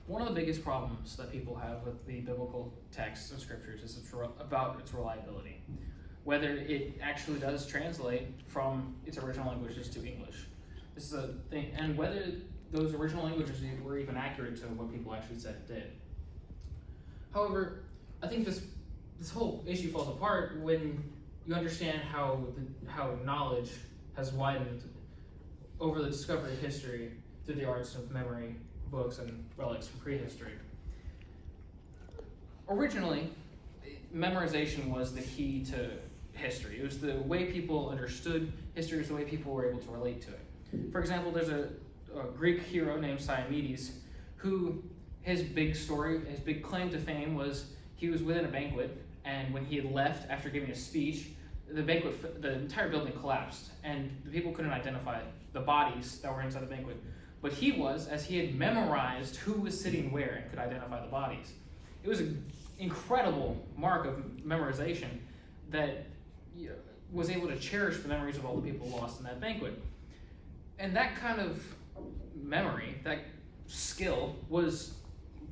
One of the biggest problems that people have with the biblical texts and scriptures is about its reliability, whether it actually does translate from its original languages to English. This is a thing, and whether those original languages were even accurate to what people actually said it did. However, I think this whole issue falls apart when you understand how knowledge has widened over the discovery of history through the arts of memory, books, and relics from prehistory. Originally, memorization was the key to history. It was the way people understood history, it was the way people were able to relate to it. For example, there's a Greek hero named Diomedes who his big claim to fame was he was within a banquet, and when he had left after giving a speech, the entire building collapsed, and the people couldn't identify the bodies that were inside the banquet. But he was, as he had memorized who was sitting where and could identify the bodies. It was an incredible mark of memorization that was able to cherish the memories of all the people lost in that banquet. And that kind of memory, that skill, was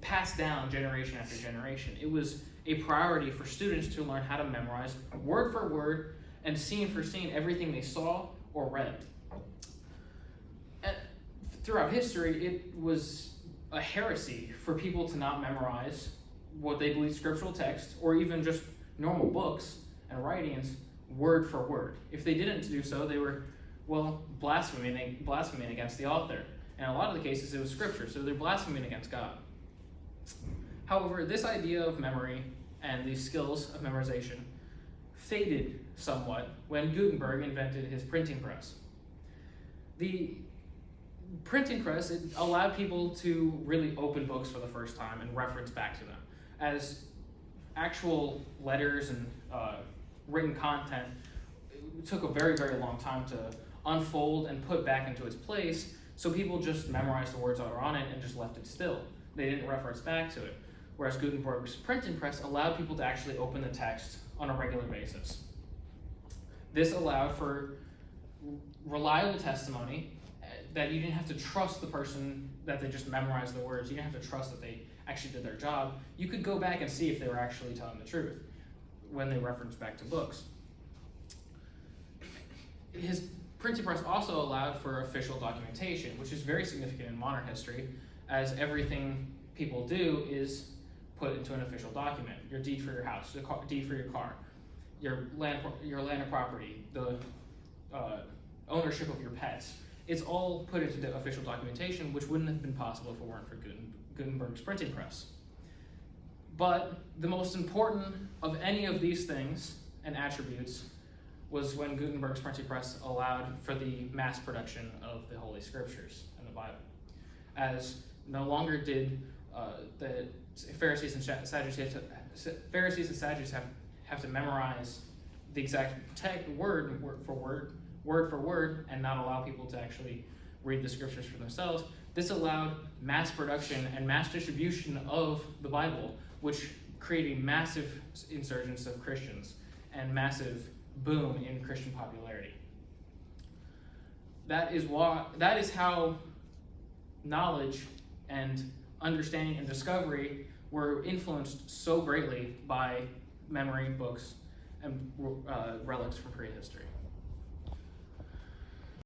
passed down generation after generation. It was a priority for students to learn how to memorize word for word and scene for scene everything they saw or read. And throughout history, it was a heresy for people to not memorize what they believed scriptural text or even just normal books and writings word for word. If they didn't do so, they were, blaspheming against the author. And in a lot of the cases, it was scripture, so they're blaspheming against God. However, this idea of memory and these skills of memorization faded somewhat when Gutenberg invented his printing press. The printing press, it allowed people to really open books for the first time and reference back to them. As actual letters and written content, it took a very, very long time to unfold and put back into its place, so people just memorized the words that were on it and just left it still. They didn't reference back to it. Whereas Gutenberg's printing press allowed people to actually open the text on a regular basis. This allowed for reliable testimony that you didn't have to trust the person that they just memorized the words. You didn't have to trust that they actually did their job. You could go back and see if they were actually telling the truth when they referenced back to books. His printing press also allowed for official documentation, which is very significant in modern history, as everything people do is put into an official document. Your deed for your house, your deed for your car, your land or property, the ownership of your pets. It's all put into the official documentation, which wouldn't have been possible if it weren't for Gutenberg's printing press. But the most important of any of these things and attributes was when Gutenberg's printing press allowed for the mass production of the Holy Scriptures and the Bible, as no longer did the Pharisees and Sadducees have to memorize the exact word for word, and not allow people to actually read the scriptures for themselves. This allowed mass production and mass distribution of the Bible, which created a massive insurgence of Christians and massive boom in Christian popularity. That is how knowledge and understanding and discovery were influenced so greatly by memory, books, and relics from prehistory.